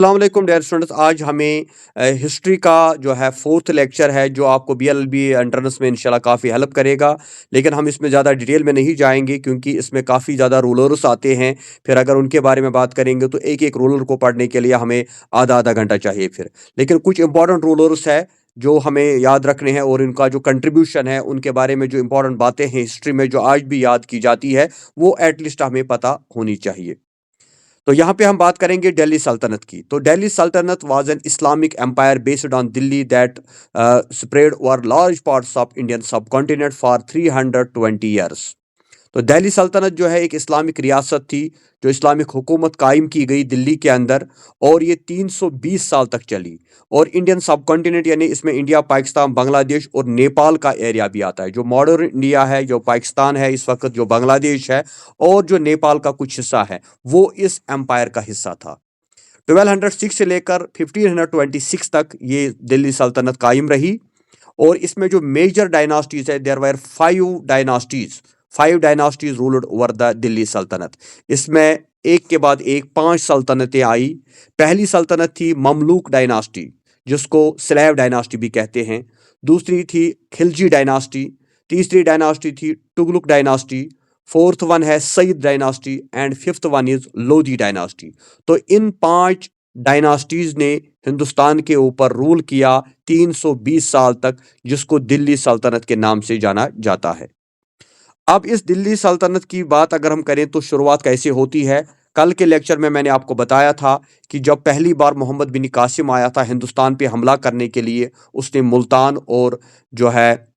अस्सलाम वालेकुम dear students. आज हमें हिस्ट्री का जो है फोर्थ लेक्चर है जो आपको बीएलबी एंट्रेंस में इंशाल्लाह काफ़ी हेल्प करेगा। लेकिन हम इसमें ज़्यादा डिटेल में नहीं जाएंगे क्योंकि इसमें काफ़ी ज़्यादा रूलर्स आते हैं। फिर अगर उनके बारे में बात करेंगे तो एक एक रूलर को पढ़ने के लिए हमें आधा आधा घंटा चाहिए। फिर लेकिन कुछ इंपॉर्टेंट रूलर्स है जो हमें याद रखने हैं और इनका जो कंट्रीब्यूशन है उनके बारे में जो इंपॉर्टेंट बातें हैं हिस्ट्री में जो आज भी याद की जाती है वो एटलीस्ट हमें पता होनी चाहिए। तो यहाँ पे हम बात करेंगे दिल्ली सल्तनत की। तो Delhi Saltanat was an Islamic empire based on Delhi that spread over large parts of Indian subcontinent for 320 years. तो दिल्ली सल्तनत जो है एक इस्लामिक रियासत थी जो इस्लामिक हुकूमत कायम की गई दिल्ली के अंदर, और ये 320 साल तक चली। और इंडियन सब कॉन्टिनेंट यानी इसमें इंडिया, पाकिस्तान, बांग्लादेश और नेपाल का एरिया भी आता है। जो मॉडर्न इंडिया है, जो पाकिस्तान है इस वक्त, जो बांग्लादेश है और जो नेपाल का कुछ हिस्सा है, वो इस एम्पायर का हिस्सा था। 1206 से लेकर 1526 तक ये दिल्ली सल्तनत कायम रही। और इसमें जो मेजर डायनास्टीज है, there were 5 dynasties ruled over the Delhi Saltanat. इसमें एक के बाद एक 5 सल्तनतें आई। पहली सल्तनत थी ममलूक डायनास्टी, जिसको स्लेव डायनास्टी भी कहते हैं। दूसरी थी खिलजी डायनास्टी। तीसरी डायनास्टी थी तुगलक डायनास्टी। फोर्थ वन है Sayyid dynasty and fifth one is Lodi dynasty. तो इन 5 डायनास्टीज ने हिंदुस्तान के ऊपर रूल किया 320 साल तक, जिसको दिल्ली सल्तनत के नाम से जाना जाता है। अब इस दिल्ली सल्तनत की बात अगर हम करें तो शुरुआत कैसे होती है। कल के लेक्चर में मैंने आपको बताया था कि जब पहली बार मोहम्मद बिन कासिम आया था हिंदुस्तान पे हमला करने के लिए, उसने मुल्तान और जो है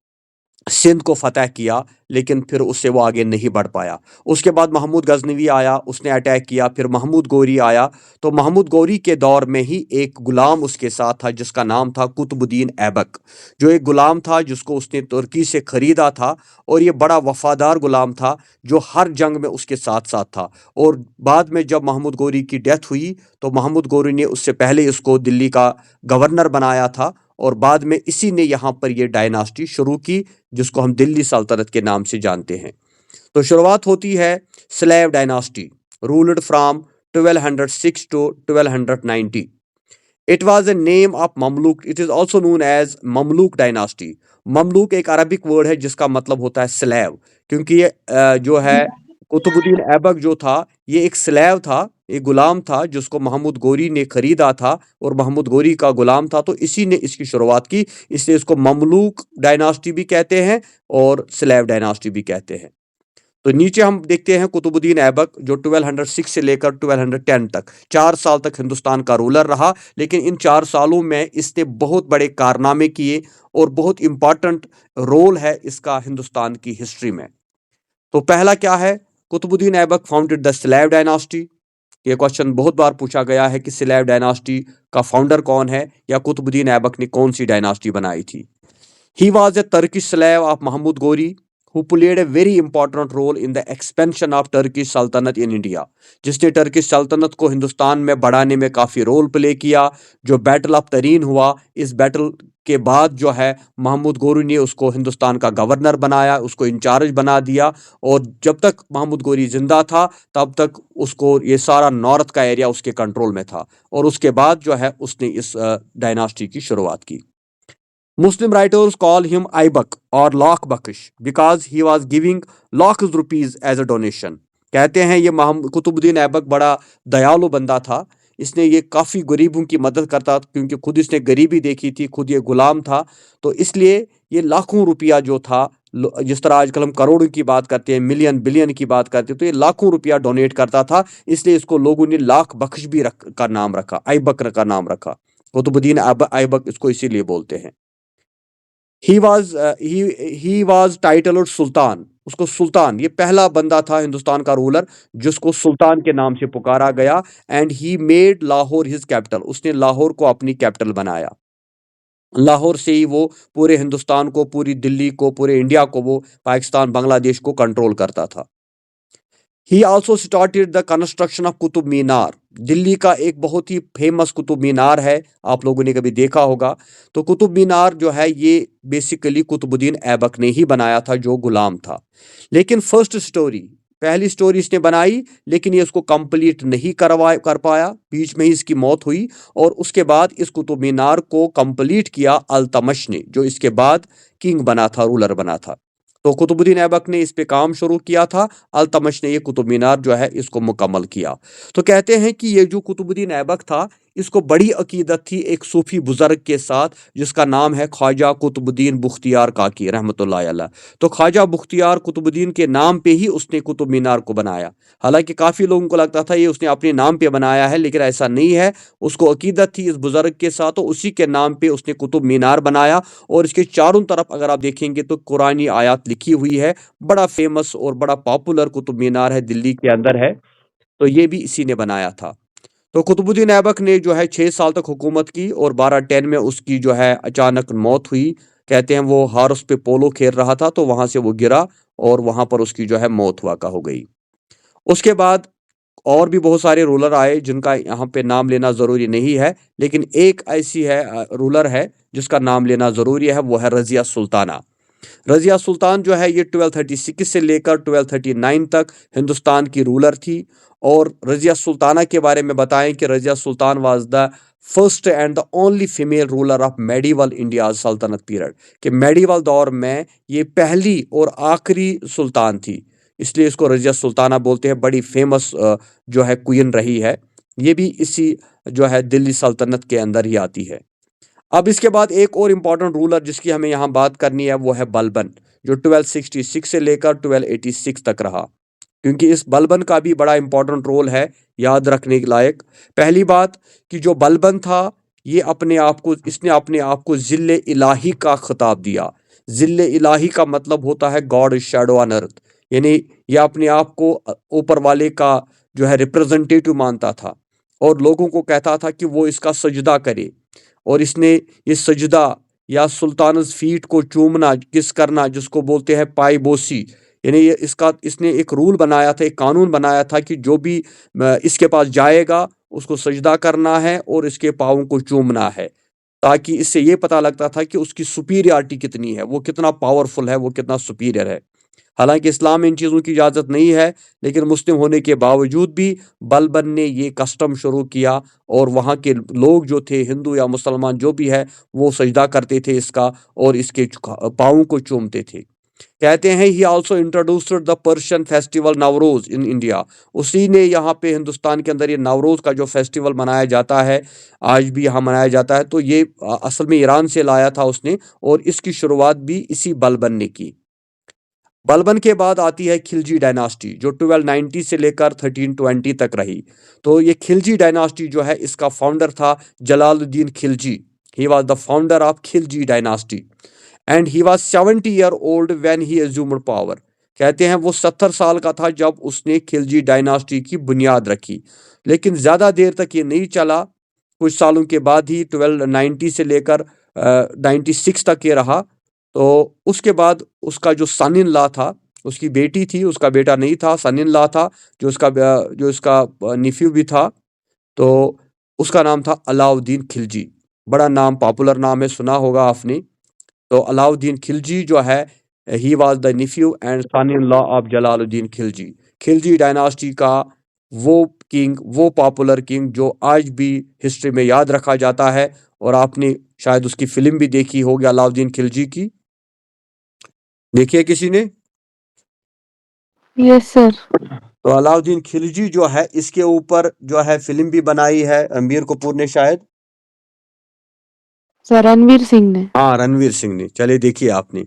सिंध को फतह किया, लेकिन फिर उससे वो आगे नहीं बढ़ पाया। उसके बाद महमूद गजनवी आया, उसने अटैक किया। फिर महमूद गौरी आया। तो महमूद गौरी के दौर में ही एक गुलाम उसके साथ था जिसका नाम था कुतुबुद्दीन ऐबक, जो एक गुलाम था जिसको उसने तुर्की से खरीदा था। और ये बड़ा वफादार गुलाम था जो हर जंग में उसके साथ साथ था। और बाद में जब महमूद गौरी की डेथ हुई तो महमूद गौरी ने उससे पहले इसको दिल्ली का गवर्नर बनाया था, और बाद में इसी ने यहाँ पर ये डायनास्टी शुरू की जिसको हम दिल्ली सल्तनत के नाम से जानते हैं। तो शुरुआत होती है slave dynasty, ruled from 1206 to 1290। It was a name of Mamluk. It is also known as Mamluk dynasty. Mamluk एक अरबिक वर्ड है जिसका मतलब होता है स्लेव, क्योंकि ये जो है कुतुबुद्दीन ऐबक जो था ये एक स्लेव था, एक गुलाम था जिसको महमूद गौरी ने खरीदा था और महमूद गौरी का गुलाम था। तो इसी ने इसकी शुरुआत की, इसलिए इसको ममलूक डायनास्टी भी कहते हैं और स्लेव डायनास्टी भी कहते हैं। तो नीचे हम देखते हैं कुतुबुद्दीन ऐबक जो 1206 से लेकर 1210 तक 4 साल तक हिंदुस्तान का रूलर रहा। लेकिन इन 4 सालों में इसने बहुत बड़े कारनामे किए और बहुत इंपॉर्टेंट रोल है इसका हिंदुस्तान की हिस्ट्री में। तो पहला क्या है, Qutbuddin Aibak founded the slave dynasty. ये क्वेश्चन बहुत बार पूछा गया है कि स्लेव डायनास्टी का फाउंडर कौन है या कुतुबुद्दीन ऐबक ने कौन सी डायनास्टी बनाई थी। He was a Turkish slave of Mahmud Gori who played a very important role in the expansion of Turkish Sultanate in India, जिसने टर्किश सल्तनत को हिंदुस्तान में बढ़ाने में काफ़ी रोल प्ले किया। जो बैटल ऑफ तरीन हुआ, इस बैटल के बाद जो है महमूद गौरी ने उसको हिंदुस्तान का गवर्नर बनाया, उसको इंचार्ज बना दिया। और जब तक महमूद गौरी जिंदा था तब तक उसको ये सारा नॉर्थ का एरिया उसके कंट्रोल में था। और उसके बाद जो है उसने इस डायनास्टी की शुरुआत की। Muslim writers call him Aibak or Lakh Bakish because he was giving lakhs rupees as a donation. कहते हैं ये कुतुबुद्दीन ऐबक बड़ा दयालु बंदा था। इसने ये काफ़ी गरीबों की मदद करता क्योंकि खुद इसने गरीबी देखी थी, खुद ये गुलाम था। तो इसलिए ये लाखों रुपया जो था, जिस तरह आजकल हम करोड़ों की बात करते हैं, मिलियन बिलियन की बात करते हैं, तो ये लाखों रुपया डोनेट करता था। इसलिए इसको लोगों ने लाख बख्श भी का नाम रखा, ऐबक का नाम रखा। कुतुबुद्दीन ऐबक इसको इसीलिए बोलते हैं। ही वाज टाइटल्ड सुल्तान। उसको सुल्तान, ये पहला बंदा था हिंदुस्तान का रूलर जिसको सुल्तान के नाम से पुकारा गया। And he made Lahore his capital. उसने लाहौर को अपनी कैपिटल बनाया। लाहौर से ही वो पूरे हिंदुस्तान को, पूरी दिल्ली को, पूरे इंडिया को, वो पाकिस्तान बांग्लादेश को कंट्रोल करता था। He also started the construction of Qutub Minar. Delhi का एक बहुत ही फेमस कुतुब मीनार है, आप लोगों ने कभी देखा होगा। तो कुतुब मीनार जो है ये बेसिकली कुतुबुद्दीन ऐबक ने ही बनाया था जो गुलाम था। लेकिन फर्स्ट स्टोरी, पहली स्टोरी इसने बनाई, लेकिन ये उसको कंप्लीट नहीं कर पाया, बीच में ही इसकी मौत हुई। और उसके बाद इस कुतुब मीनार को कंप्लीट किया अल्तमश ने, जो इसके बाद किंग बना था, रूलर बना था। तो कुतुबुद्दीन ऐबक ने इस पे काम शुरू किया था, अल्तमश ने ये कुतुब मीनार जो है इसको मुकम्मल किया। तो कहते हैं कि ये जो कुतुबुद्दीन ऐबक था, इसको बड़ी अकीदत थी एक सूफी बुजुर्ग के साथ, जिसका नाम है ख्वाजा कुतुबुद्दीन बुख्तियार काकी रहमतुल्लाह अलैह। तो ख्वाजा बुख्तियार कुतुबुद्दीन के नाम पे ही उसने कुतुब मीनार को बनाया। हालांकि काफ़ी लोगों को लगता था ये उसने अपने नाम पे बनाया है, लेकिन ऐसा नहीं है। उसको अकीदत थी इस बुजुर्ग के साथ, तो उसी के नाम पे उसने कुतुब मीनार बनाया। और इसके चारों तरफ अगर आप देखेंगे तो कुरानी आयत लिखी हुई है। बड़ा फेमस और बड़ा पॉपुलर कुतुब मीनार है, दिल्ली के अंदर है। तो ये भी इसी ने बनाया था। तो कुतुबुद्दीन ऐबक ने जो है 6 साल तक हुकूमत की, और 1210 में उसकी जो है अचानक मौत हुई। कहते हैं वो हारस पे पोलो खेल रहा था, तो वहां से वो गिरा और वहां पर उसकी जो है मौत वाक़ा हो गई। उसके बाद और भी बहुत सारे रूलर आए, जिनका यहाँ पे नाम लेना ज़रूरी नहीं है, लेकिन एक ऐसी है रूलर है जिसका नाम लेना ज़रूरी है, वो है रज़िया सुल्ताना। रज़िया सुल्तान जो है ये 1236 से लेकर 1239 तक हिंदुस्तान की रूलर थी। और रज़िया सुल्ताना के बारे में बताएं कि Razia Sultan was the first and the only female ruler of medieval India सल्तनत पीरियड, कि मेडिवल दौर में ये पहली और आखिरी सुल्तान थी, इसलिए इसको रज़िया सुल्ताना बोलते हैं। बड़ी फेमस जो है क्वीन रही है। ये भी इसी जो है दिल्ली सल्तनत के अंदर ही आती है। अब इसके बाद एक और इम्पॉर्टेंट रूलर जिसकी हमें यहाँ बात करनी है, वो है बलबन, जो 1266 से लेकर 1286 तक रहा। क्योंकि इस बलबन का भी बड़ा इंपॉर्टेंट रोल है, याद रखने के लायक। पहली बात कि जो बलबन था, ये इसने अपने आप को जिल्ले इलाही का खिताब दिया। जिल्ले इलाही का मतलब होता है गॉड शैडो ऑन अर्थ, यानी ये अपने आप को ऊपर वाले का जो है रिप्रेजेंटेटिव मानता था, और लोगों को कहता था कि वो इसका सजदा करे। और इसने ये सजदा या सुल्तानस फीट को चूमना किस करना, जिसको बोलते हैं पायबोसी, यानी ये इसने एक रूल बनाया था, एक कानून बनाया था कि जो भी इसके पास जाएगा उसको सजदा करना है और इसके पाँवों को चूमना है, ताकि इससे ये पता लगता था कि उसकी सुपीरियरिटी कितनी है, वो कितना पावरफुल है, वो कितना सुपीरियर है। हालांकि इस्लाम में इन चीज़ों की इजाज़त नहीं है, लेकिन मुस्लिम होने के बावजूद भी बलबन ने ये कस्टम शुरू किया, और वहाँ के लोग जो थे, हिंदू या मुसलमान जो भी है, वो सजदा करते थे इसका और इसके पाँवों को चूमते थे। कहते हैं ही also introduced the Persian festival Navroz in India. उसी ने यहाँ पे हिंदुस्तान के अंदर ये नवरोज का जो फेस्टिवल मनाया जाता है, आज भी यहाँ मनाया जाता है, तो ये असल में ईरान से लाया था उसने, और इसकी शुरुआत भी इसी बलबन ने की। बलबन के बाद आती है खिलजी डायनास्टी, जो 1290 से लेकर 1320 तक रही। तो ये खिलजी डायनास्टी जो है, इसका फाउंडर था Jalaluddin Khilji. He was the founder of Khilji dynasty, and he was 70 year old when he assumed power. कहते हैं वो 70 साल का था जब उसने खिलजी डायनास्टी की बुनियाद रखी। लेकिन ज़्यादा देर तक ये नहीं चला, कुछ सालों के बाद ही 1290 से लेकर 96 तक ये रहा। तो उसके बाद उसका जो सन इन लॉ था, उसकी बेटी थी, उसका बेटा नहीं था, सन इन लॉ था, जो उसका निफ्यू भी था। तो उसका नाम था अलाउद्दीन खिलजी। बड़ा नाम, पॉपुलर नाम है, सुना होगा आपने। तो अलाउद्दीन खिलजी जो है, he was the nephew and son in law of Jalaluddin Khilji. Khilji dynasty का वो किंग, वो पॉपुलर किंग जो आज भी हिस्ट्री में याद रखा जाता है। और आपने शायद उसकी फिल्म भी देखी होगी अलाउद्दीन खिलजी की, देखी है किसी ने? Yes sir. तो अलाउद्दीन खिलजी जो है, इसके ऊपर जो है फिल्म भी बनाई है रणबीर कपूर ने शायद। सर रणवीर सिंह ने। हाँ, रणवीर सिंह ने, चले देखिए आपने।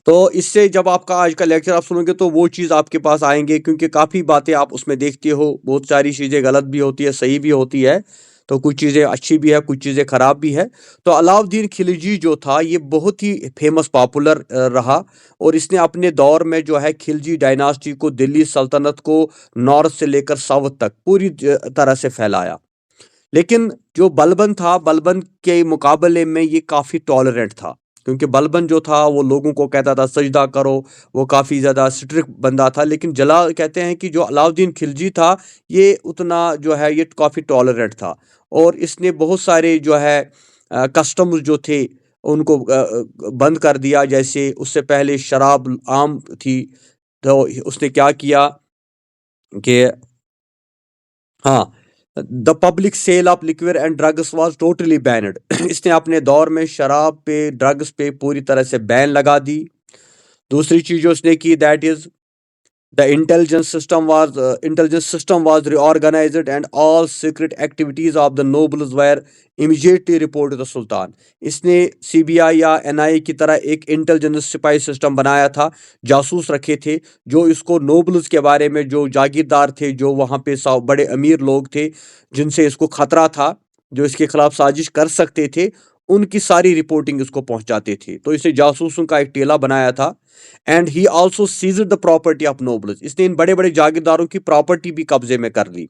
तो इससे जब आपका आज का लेक्चर आप सुनोगे तो वो चीज़ आपके पास आएंगे, क्योंकि काफ़ी बातें आप उसमें देखते हो, बहुत सारी चीज़ें गलत भी होती है, सही भी होती है। तो कुछ चीज़ें अच्छी भी है, कुछ चीज़ें ख़राब भी है। तो अलाउद्दीन खिलजी जो था, ये बहुत ही फेमस पॉपुलर रहा। और इसने अपने दौर में जो है खिलजी डायनास्टी को, दिल्ली सल्तनत को नॉर्थ से लेकर साउथ तक पूरी तरह से फैलाया। लेकिन जो बलबन था, बलबन के मुकाबले में ये काफ़ी टॉलरेंट था, क्योंकि बलबन जो था वो लोगों को कहता था सजदा करो, वो काफ़ी ज़्यादा स्ट्रिक्ट बंदा था। लेकिन कहते हैं कि जो अलाउद्दीन खिलजी था, ये उतना जो है ये काफ़ी टॉलरेंट था। और इसने बहुत सारे जो है कस्टम्स जो थे उनको बंद कर दिया। जैसे उससे पहले शराब आम थी, तो उसने क्या किया कि हाँ, the public sale of liquid and drugs was totally banned. इसने अपने दौर में शराब पे, ड्रग्स पे पूरी तरह से बैन लगा दी। दूसरी चीज जो उसने की, that is the intelligence system was reorganized and all secret activities of the nobles were immediately reported to the sultan. इसने सीबीआई या एनआईए की तरह एक इंटेलिजेंस सिपाही सिस्टम बनाया था, जासूस रखे थे जो इसको नोबल्स के बारे में, जो जागीरदार थे, जो वहाँ पे बड़े अमीर लोग थे जिनसे इसको खतरा था, जो इसके खिलाफ साजिश कर सकते थे, उनकी सारी रिपोर्टिंग इसको पहुंचाते थे। तो इसने जासूसों का एक टेला बनाया था। And he also seized the property of nobles. इसने इन बड़े बड़े जागीरदारों की प्रॉपर्टी भी कब्जे में कर ली।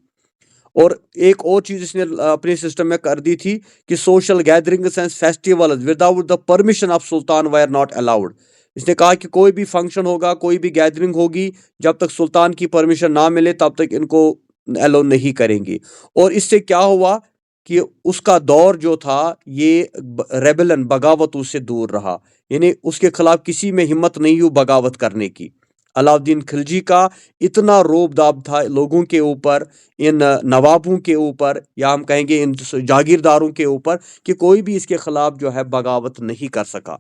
और एक और चीज इसने अपने सिस्टम में कर दी थी कि social gatherings and festivals without the permission of sultan were not allowed. इसने कहा कि कोई भी फंक्शन होगा, कोई भी गैदरिंग होगी, जब तक सुल्तान की परमिशन ना मिले तब तक इनको अलाउ नहीं करेंगे। और इससे क्या हुआ कि उसका दौर जो था ये रेबेलन, बगावतों से दूर रहा। यानी उसके खिलाफ किसी में हिम्मत नहीं हुई बगावत करने की। अलाउद्दीन खिलजी का इतना रोब दाब था लोगों के ऊपर, इन नवाबों के ऊपर, या हम कहेंगे इन जागीरदारों के ऊपर, कि कोई भी इसके खिलाफ जो है बगावत नहीं कर सका।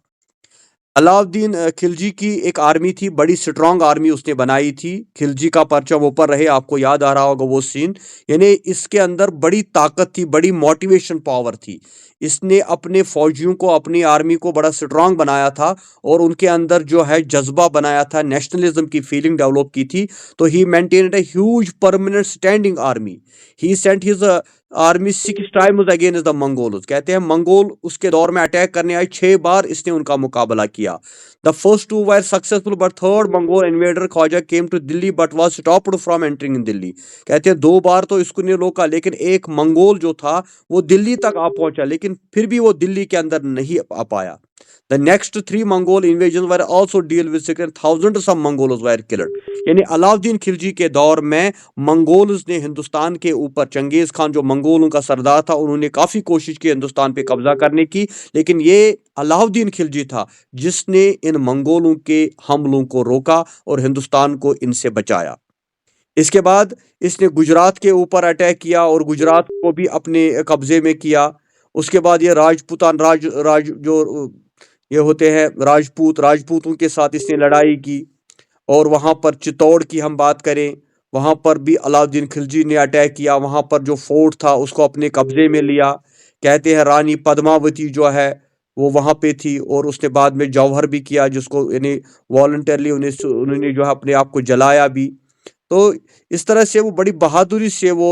अलाउद्दीन खिलजी की एक आर्मी थी, बड़ी स्ट्रांग आर्मी उसने बनाई थी। खिलजी का परचम ऊपर रहे, आपको याद आ रहा होगा वो सीन। यानी इसके अंदर बड़ी ताकत थी, बड़ी मोटिवेशन पावर थी। इसने अपने फौजियों को, अपनी आर्मी को बड़ा स्ट्रांग बनाया था और उनके अंदर जो है जज्बा बनाया था, नेशनलिज्म की फीलिंग डेवलप की थी। तो he maintained a huge permanent standing army. He sent his army 6 times against the Mongols. कहते हैं मंगोल उसके दौर में अटैक करने आए, 6 बार इसने उनका मुकाबला किया। The first 2 were successful but third Mongol invader Khwaja came to Delhi but was stopped from entering in Delhi. कहते हैं 2 बार तो इसको ने रोका, लेकिन एक मंगोल जो था वो दिल्ली तक आ पहुंचा, लेकिन फिर भी वो दिल्ली के अंदर नहीं आ पाया। The next 3 Mongol invasions were also deal with secret, thousands of Mongols were killed। यानी अलाउद्दीन खिलजी के दौर में मंगोल्स ने हिंदुस्तान के ऊपर, चंगेज खान जो मंगोलों का सरदार था, उन्होंने काफी कोशिश की हिंदुस्तान पे कब्जा करने की, लेकिन ये अलाउद्दीन खिलजी था जिसने इन मंगोलों के हमलों को रोका और हिंदुस्तान को इनसे बचाया। इसके बाद इसने गुजरात के ऊपर अटैक किया और गुजरात को भी अपने कब्जे में किया। उसके बाद ये राजपूतान राज राज जो ये होते हैं राजपूत, राजपूतों के साथ इसने लड़ाई की। और वहाँ पर चित्तौड़ की हम बात करें, वहाँ पर भी अलाउद्दीन खिलजी ने अटैक किया, वहाँ पर जो फोर्ट था उसको अपने कब्जे में लिया। कहते हैं रानी पद्मावती जो है वो वहाँ पे थी, और उसने बाद में जौहर भी किया, जिसको यानी वॉलंटरली उन्होंने जो है अपने आप को जलाया भी। तो इस तरह से वो बड़ी बहादुरी से वो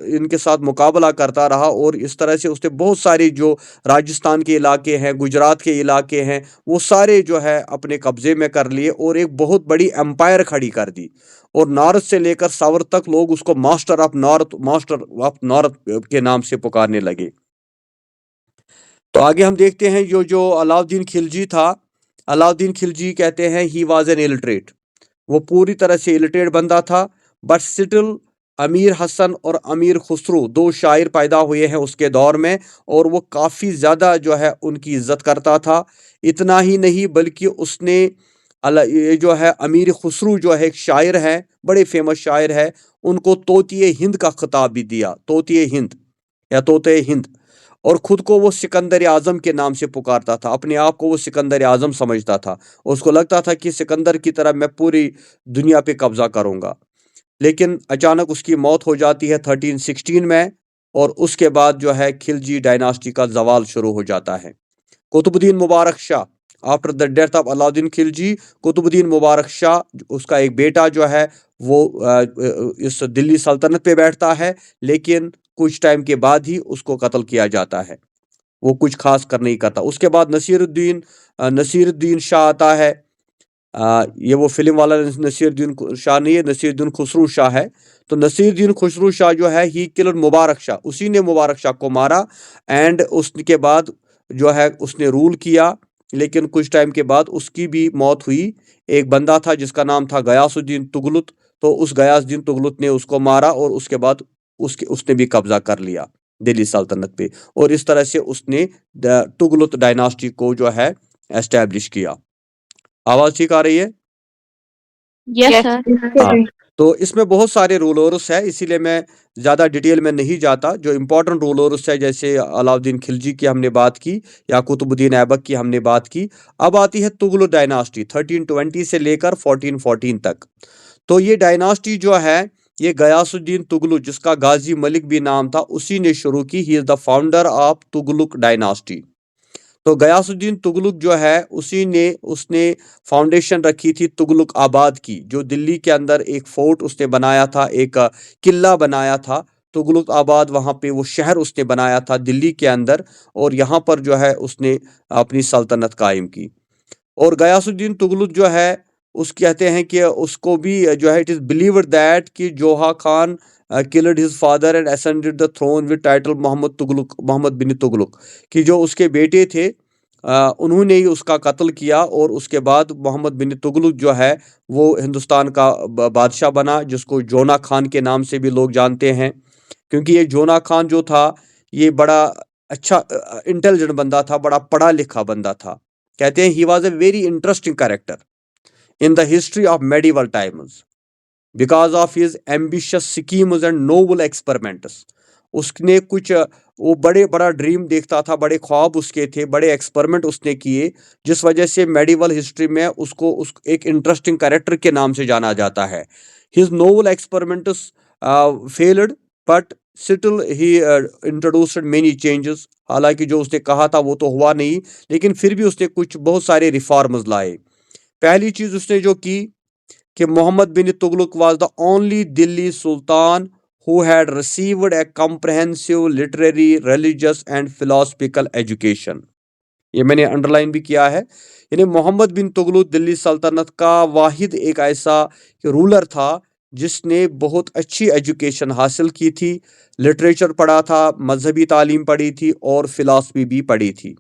इनके साथ मुकाबला करता रहा, और इस तरह से उसने बहुत सारे जो राजस्थान के इलाके हैं, गुजरात के इलाके हैं, वो सारे जो है अपने कब्जे में कर लिए और एक बहुत बड़ी एम्पायर खड़ी कर दी। और नॉर्थ से लेकर साउथ तक लोग उसको मास्टर ऑफ नॉर्थ के नाम से पुकारने लगे। तो आगे हम देखते हैं जो जो अलाउद्दीन खिलजी था। अलाउद्दीन खिलजी कहते हैं ही वाज एन इलिटरेट। वो पूरी तरह से इलिटरेट बंदा था, बट स्टिल अमीर हसन और अमीर खुसरो 2 शायर पैदा हुए हैं उसके दौर में, और वो काफ़ी ज़्यादा जो है उनकी इज्जत करता था। इतना ही नहीं बल्कि उसने ये जो है अमीर खुसरो जो है एक शायर है, बड़े फेमस शायर है, उनको तोतिए हिंद का खिताब भी दिया, तोतिए हिंद या तोते हिंद। और खुद को वो सिकंदर आजम के नाम से पुकारता था, अपने आप को वो सिकंदर आजम समझता था। उसको लगता था कि सिकंदर की तरह मैं पूरी दुनिया पे कब्जा करूंगा। लेकिन अचानक उसकी मौत हो जाती है 1316 में, और उसके बाद जो है खिलजी डायनास्टी का जवाल शुरू हो जाता है। Qutbuddin Mubarak Shah, after the death of Alauddin Khilji, Qutbuddin Mubarak Shah उसका एक बेटा जो है वो इस दिल्ली सल्तनत पे बैठता है, लेकिन कुछ टाइम के बाद ही उसको कत्ल किया जाता है। वो कुछ खास कर नहीं करता। उसके बाद नसीरुद्दीन शाह आता है। ये वो फिल्म वाला नसीरुद्दीन शाह नहीं है, नसीरुद्दीन खुसरो शाह है। तो नसीरुद्दीन खुसरो शाह जो है ही किलर मुबारक शाह, उसी ने मुबारक शाह को मारा। एंड उसके बाद जो है उसने रूल किया, लेकिन कुछ टाइम के बाद उसकी भी मौत हुई। एक बंदा था जिसका नाम था गयासुद्दीन तुगलक, तो उस गयासुद्दीन तुगलक ने उसको मारा, और उसके बाद उसने भी कब्जा कर लिया दिल्ली सल्तनत पे। और इस तरह से उसने तुगलक डायनास्टी को जो है एस्टैब्लिश किया। आवाज ठीक आ रही है? Yes, sir. हाँ, तो इसमें बहुत सारे रूलर्स है, इसीलिए मैं ज़्यादा डिटेल में नहीं जाता। जो इम्पोर्टेंट रूलर्स है जैसे अलाउद्दीन खिलजी की हमने बात की या कुतुबुद्दीन ऐबक की हमने बात की। अब आती है तुगलक डायनास्टी 1320 से लेकर 1414 तक। तो ये डायनास्टी जो है ये गयासुद्दीन तुगलक, जिसका गाजी मलिक भी नाम था, उसी ने शुरू की। He is the founder of Tughlaq dynasty. तो गयासुद्दीन तुगलक जो है उसी ने उसने फाउंडेशन रखी थी तुगलक आबाद की, जो दिल्ली के अंदर एक फोर्ट उसने बनाया था, एक किला बनाया था तुगलक आबाद। वहाँ पे वो शहर उसने बनाया था दिल्ली के अंदर, और यहाँ पर जो है उसने अपनी सल्तनत कायम की। और गयासुद्दीन तुगलक जो है उस कहते हैं कि उसको भी जो है इट इज़ बिलीव्ड दैट कि Jauna Khan killed his father and ascended the throne with title Muhammad Tughlaq, Muhammad bin Tughlaq, कि जो उसके बेटे थे उन्होंने ही उसका कत्ल किया, और उसके बाद मोहम्मद बिन तुगलक जो है वो हिंदुस्तान का बादशाह बना, जिसको जोना खान के नाम से भी लोग जानते हैं। क्योंकि ये जोना खान जो था ये बड़ा अच्छा इंटेलिजेंट बंदा था, बड़ा पढ़ा लिखा बंदा था। कहते हैं he was a very interesting character in the history of medieval times because of his ambitious schemes and noble experiments. उसने कुछ वो बड़े बड़ा ड्रीम देखता था, बड़े ख्वाब उसके थे, बड़े एक्सपेरिमेंट उसने किए, जिस वजह से मेडिवल हिस्ट्री में उसको एक इंटरेस्टिंग कैरेक्टर के नाम से जाना जाता है। His noble experiments failed but still he introduced many changes. हालांकि जो उसने कहा था वो तो हुआ नहीं, लेकिन फिर भी उसने कुछ बहुत सारे रिफॉर्म्स लाए। पहली चीज उसने जो की कि Muhammad bin Tughlaq was the only Delhi sultan who had received a comprehensive literary, religious and philosophical education. ये मैंने अंडरलाइन भी किया है। यानी मोहम्मद बिन तुगलक दिल्ली सल्तनत का वाहिद एक ऐसा रूलर था जिसने बहुत अच्छी एजुकेशन हासिल की थी, लिटरेचर पढ़ा था, मजहबी तालीम पढ़ी थी और फिलॉसफी भी पढ़ी थी।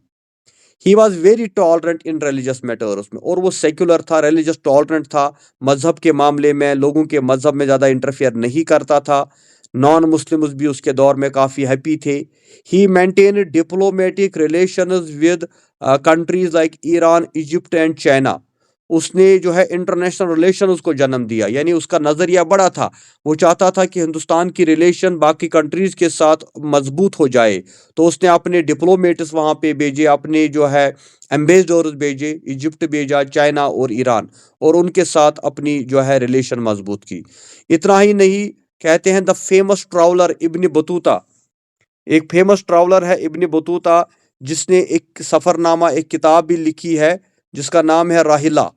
He was very tolerant in religious matters में, और वो सेक्युलर था, रिलीजियस टॉलरेंट था, मजहब के मामले में लोगों के मजहब में ज़्यादा इंटरफेयर नहीं करता था। नॉन मुस्लिम्स भी उसके दौर में काफ़ी हैप्पी थे। He maintain diplomatic relations with countries like Iran, Egypt and China. उसने जो है इंटरनेशनल रिलेशन उसको जन्म दिया, यानी उसका नज़रिया बड़ा था। वो चाहता था कि हिंदुस्तान की रिलेशन बाकी कंट्रीज़ के साथ मजबूत हो जाए। तो उसने अपने डिप्लोमेट्स वहाँ पे भेजे, अपने जो है एम्बेसडर्स भेजे, इजिप्ट भेजा, चाइना और ईरान, और उनके साथ अपनी जो है रिलेशन मजबूत की। इतना ही नहीं, कहते हैं the famous traveller Ibn Battuta, एक फेमस ट्रैवलर है इब्न बतूता, जिसने एक सफ़रनामा, एक किताब भी लिखी है जिसका नाम है राहिला।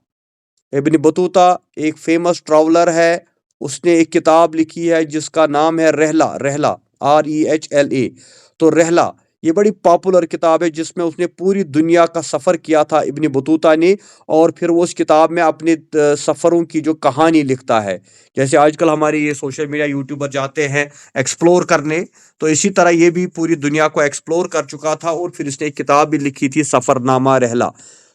इब्न बतूता एक फेमस ट्रैवलर है, उसने एक किताब लिखी है जिसका नाम है रहला, रहला REHLA। तो रहला ये बड़ी पॉपुलर किताब है जिसमें उसने पूरी दुनिया का सफ़र किया था इब्न बतूता ने, और फिर वो उस किताब में अपने सफ़रों की जो कहानी लिखता है। जैसे आजकल हमारे ये सोशल मीडिया यूट्यूबर जाते हैं एक्सप्लोर करने, तो इसी तरह ये भी पूरी दुनिया को एक्सप्लोर कर चुका था, और फिर इसने एक किताब भी लिखी थी सफ़रनामा रहला।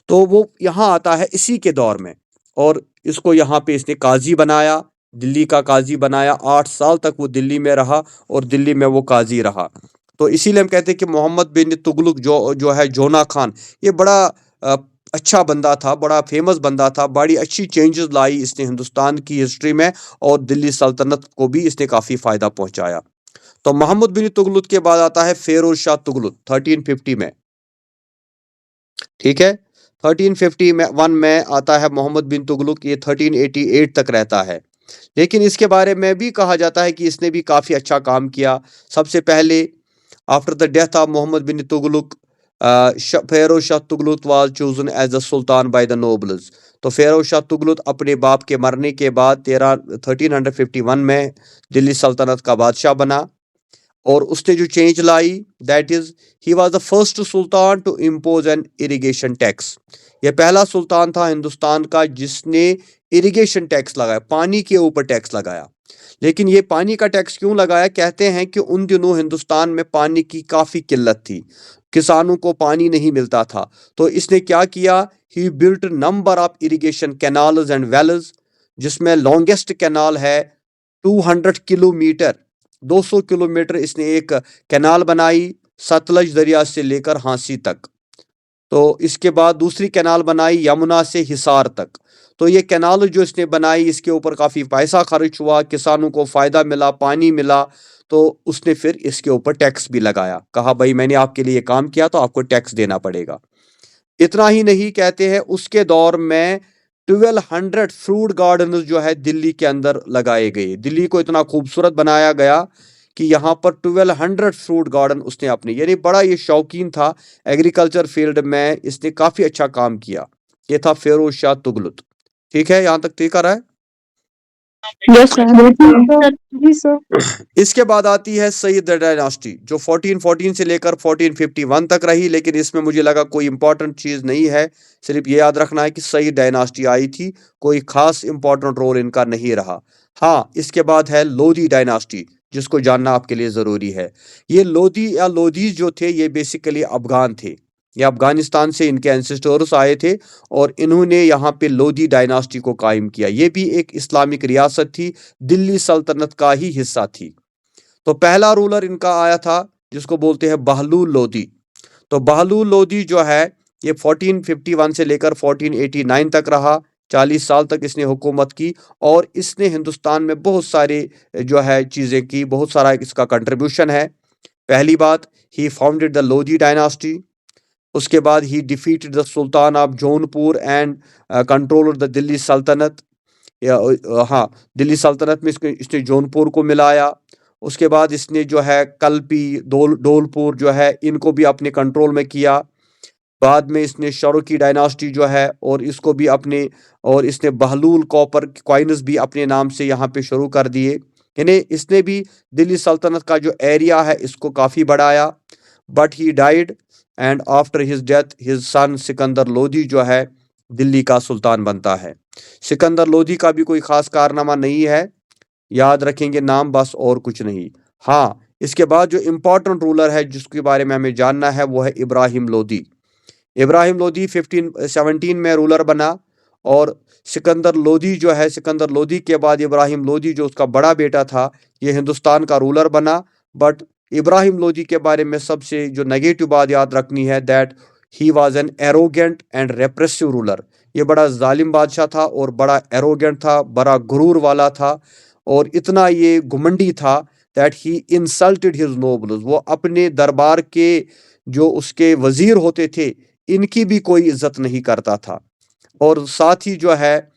तो वो यहाँ आता है इसी के दौर में, और इसको यहाँ पे इसने काजी बनाया, दिल्ली का काजी बनाया। 8 साल तक वो दिल्ली में रहा और दिल्ली में वो काजी रहा। तो इसीलिए हम कहते हैं कि मोहम्मद बिन तुगलक जो है जोना खान, ये बड़ा अ, अच्छा बंदा था, बड़ा फेमस बंदा था, बड़ी अच्छी चेंजेस लाई इसने हिंदुस्तान की हिस्ट्री में, और दिल्ली सल्तनत को भी इसने काफ़ी फ़ायदा पहुंचाया। तो मोहम्मद बिन तुगलक के बाद आता है फेरोज शाह तुगलक 1350 में। ठीक है, 1351 में आता है मोहम्मद बिन तुगलक, ये 1388 तक रहता है। लेकिन इसके बारे में भी कहा जाता है कि इसने भी काफ़ी अच्छा काम किया। सबसे पहले after the death of Mohammad bin Tughlaq, Feroz Shah Tughlaq was chosen as the sultan by the nobles. तो फेरोज शाह तुगलक अपने बाप के मरने के बाद 1351 में दिल्ली सल्तनत का बादशाह बना, और उसने जो चेंज लाई that is he was the first sultan to impose an irrigation tax. यह पहला सुल्तान था हिंदुस्तान का जिसने इरिगेशन टैक्स लगाया, पानी के ऊपर टैक्स लगाया। लेकिन ये पानी का टैक्स क्यों लगाया? कहते हैं कि उन दिनों हिंदुस्तान में पानी की काफ़ी किल्लत थी, किसानों को पानी नहीं मिलता था। तो इसने क्या किया, he built number of irrigation canals and wells, जिसमें लॉन्गेस्ट कैनाल है 200 किलोमीटर, 200 किलोमीटर इसने एक कैनाल बनाई, सतलज दरिया से लेकर हांसी तक। तो इसके बाद दूसरी कैनाल बनाई यमुना से हिसार तक। तो ये कैनाल जो इसने बनाई, इसके ऊपर काफ़ी पैसा खर्च हुआ, किसानों को फ़ायदा मिला, पानी मिला, तो उसने फिर इसके ऊपर टैक्स भी लगाया। कहा भाई मैंने आपके लिए काम किया तो आपको टैक्स देना पड़ेगा। इतना ही नहीं, कहते हैं उसके दौर में 1200 फ्रूट गार्डन जो है दिल्ली के अंदर लगाए गए। दिल्ली को इतना खूबसूरत बनाया गया कि यहाँ पर 1200 फ्रूट गार्डन उसने अपने, यानी बड़ा ये शौकीन था एग्रीकल्चर फील्ड में, इसने काफ़ी अच्छा काम किया। ये था फिरोज शाह तुगलक। ठीक है, यहाँ तक ठीक आ रहा है? Yes sir. जी सर। इसके बाद आती है सईद डायनास्टी, जो 1414 से लेकर 1451 तक रही, लेकिन इसमें मुझे लगा कोई इंपॉर्टेंट चीज़ नहीं है। सिर्फ ये याद रखना है कि सईद डायनास्टी आई थी, कोई खास इंपॉर्टेंट रोल इनका नहीं रहा। हाँ, इसके बाद है लोधी डायनास्टी, जिसको जानना आपके लिए ज़रूरी है। ये लोधी या लोधीज जो थे, ये बेसिकली अफगान थे। ये अफगानिस्तान से इनके एंसेस्टर्स आए थे और इन्होंने यहाँ पे लोधी डायनास्टी को कायम किया। ये भी एक इस्लामिक रियासत थी, दिल्ली सल्तनत का ही हिस्सा थी। तो पहला रूलर इनका आया था जिसको बोलते हैं बहलूल लोधी। तो बहलूल लोधी जो है ये 1451 से लेकर 1489 तक रहा, 40 साल तक इसने हुकूमत की और इसने हिंदुस्तान में बहुत सारे जो है चीज़ें की, बहुत सारा इसका कंट्रीब्यूशन है। पहली बात, ही फाउंडेड द लोधी डायनास्टी। उसके बाद ही defeated the sultan of Jaunpur and controller the Delhi सल्तनत। हाँ, दिल्ली सल्तनत में इसने जौनपुर को मिलाया। उसके बाद इसने जो है कल्पी, धौलपुर जो है इनको भी अपने कंट्रोल में किया। बाद में इसने शाहरुखी डायनास्टी जो है और इसको भी अपने, और इसने बहलूल कॉपर कॉइन्स भी अपने नाम से यहाँ पे शुरू कर दिए। यानी इसने भी दिल्ली सल्तनत का जो एरिया है इसको काफ़ी बढ़ाया। But he died and after his death his son Sikandar Lodhi जो है दिल्ली का सुल्तान बनता है। सिकंदर लोधी का भी कोई खास कारनामा नहीं है, याद रखेंगे नाम बस और कुछ नहीं। हाँ, इसके बाद जो इम्पोर्टेंट रूलर है जिसके बारे में हमें जानना है वो है इब्राहिम लोधी। इब्राहिम लोधी 1517 में रूलर बना और सिकंदर लोधी जो है, सिकंदर लोधी के बाद इब्राहिम लोधी जो उसका बड़ा बेटा था, ये हिंदुस्तान का रूलर बना। बट इब्राहिम लोधी के बारे में सबसे जो नेगेटिव बात याद रखनी है, that he was an arrogant and repressive ruler. ये बड़ा जालिम बादशाह था और बड़ा एरोगेंट था, बड़ा गुरूर वाला था और इतना ये घुमंडी था that he insulted his nobles. वो अपने दरबार के जो उसके वजीर होते थे इनकी भी कोई इज्जत नहीं करता था। और साथ ही जो है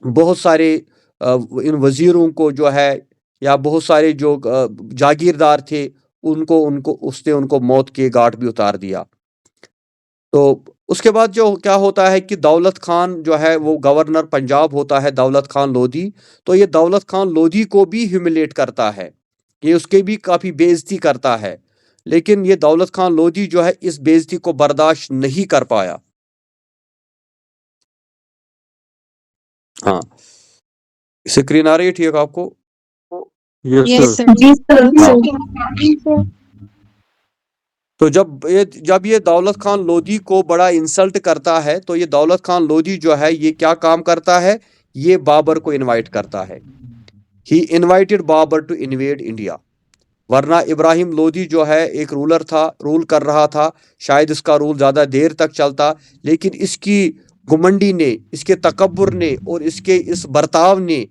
बहुत सारे इन वजीरों को जो है, या बहुत सारे जो जागीरदार थे उनको उनको उसने उनको मौत के घाट भी उतार दिया। तो उसके बाद जो क्या होता है कि दौलत खान जो है वो गवर्नर पंजाब होता है, दौलत खान लोधी। तो ये दौलत खान लोधी को भी ह्यूमिलेट करता है, ये उसके भी काफ़ी बेइज्जती करता है, लेकिन ये दौलत खान लोधी जो है इस बेइज्जती को बर्दाश्त नहीं कर पाया। हाँ, स्क्रीन आ रही है ठीक आपको? Yes yes sir. सर। जी सर। जी सर। तो जब ये दौलत खान लोधी को बड़ा इंसल्ट करता है, तो ये दौलत खान लोधी जो है ये क्या काम करता है, ये बाबर को इनवाइट करता है। He invited Babur to invade India. वरना इब्राहिम लोधी जो है एक रूलर था, रूल कर रहा था, शायद इसका रूल ज़्यादा देर तक चलता, लेकिन इसकी घुमंडी ने, इसके तकब्बुर ने और इसके इस बर्ताव ने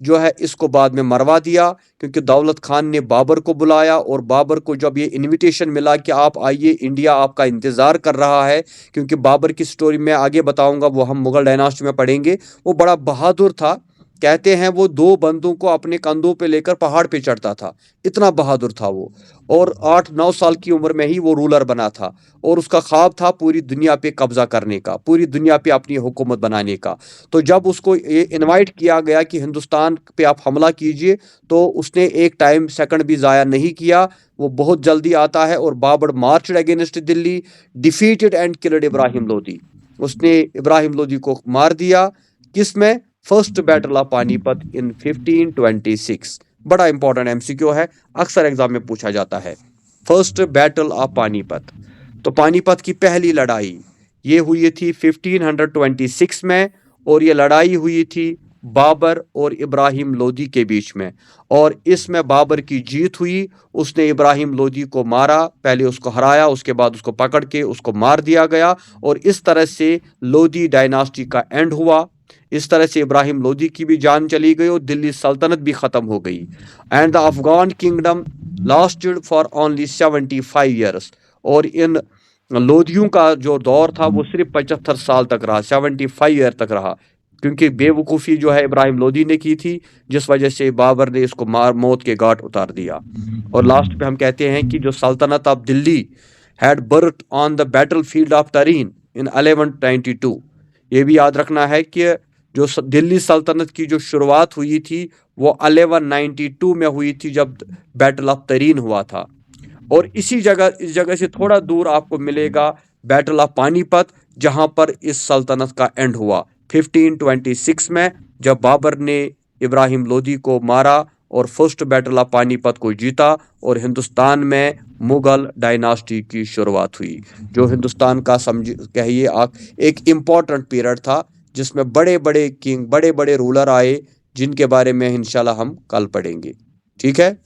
जो है इसको बाद में मरवा दिया। क्योंकि दौलत खान ने बाबर को बुलाया और बाबर को जब ये इनविटेशन मिला कि आप आइए, इंडिया आपका इंतज़ार कर रहा है, क्योंकि बाबर की स्टोरी मैं आगे बताऊंगा, वो हम मुगल डायनास्टी में पढ़ेंगे। वो बड़ा बहादुर था, कहते हैं वो 2 बंदूक को अपने कंधों पे लेकर पहाड़ पे चढ़ता था, इतना बहादुर था वो। और 8-9 साल की उम्र में ही वो रूलर बना था और उसका ख्वाब था पूरी दुनिया पे कब्जा करने का, पूरी दुनिया पे अपनी हुकूमत बनाने का। तो जब उसको ये इनवाइट किया गया कि हिंदुस्तान पे आप हमला कीजिए, तो उसने एक टाइम सेकंड भी ज़ाया नहीं किया, वो बहुत जल्दी आता है और Babur marched against Delhi, defeated and killed Ibrahim Lodi. उसने इब्राहिम लोधी को मार दिया, किस में? First battle of Panipat in 1526। बड़ा इंपॉर्टेंट एमसीक्यू है, अक्सर एग्जाम में पूछा जाता है। फर्स्ट बैटल ऑफ पानीपत, तो पानीपत की पहली लड़ाई ये हुई थी 1526 में, और ये लड़ाई हुई थी बाबर और इब्राहिम लोधी के बीच में, और इसमें बाबर की जीत हुई। उसने इब्राहिम लोधी को मारा, पहले उसको हराया, उसके बाद उसको पकड़ के उसको मार दिया गया, और इस तरह से लोधी डायनास्टी का एंड हुआ। इस तरह से इब्राहिम लोदी की भी जान चली गई और दिल्ली सल्तनत भी ख़त्म हो गई। And the Afghan kingdom lasted for only 75 years. और इन लोदियों का जो दौर था वो सिर्फ 75 साल तक रहा, 75 ईयर तक रहा, क्योंकि बेवकूफ़ी जो है इब्राहिम लोदी ने की थी, जिस वजह से बाबर ने इसको मौत के घाट उतार दिया। और लास्ट पे हम कहते हैं कि जो सल्तनत of Delhi had birth on the battle field of तरीन इन 1192। ये भी याद रखना है कि जो दिल्ली सल्तनत की जो शुरुआत हुई थी वो 1192 में हुई थी, जब बैटल ऑफ तरीन हुआ था। और इस जगह से थोड़ा दूर आपको मिलेगा बैटल ऑफ पानीपत, जहां पर इस सल्तनत का एंड हुआ 1526 में, जब बाबर ने इब्राहिम लोदी को मारा और फर्स्ट बैटल ऑफ पानीपत को जीता और हिंदुस्तान में मुगल डायनास्टी की शुरुआत हुई, जो हिंदुस्तान का कहिए आप एक इम्पॉर्टेंट पीरियड था, जिसमें बड़े बड़े किंग, बड़े बड़े रूलर आए, जिनके बारे में इंशाल्लाह हम कल पढ़ेंगे। ठीक है।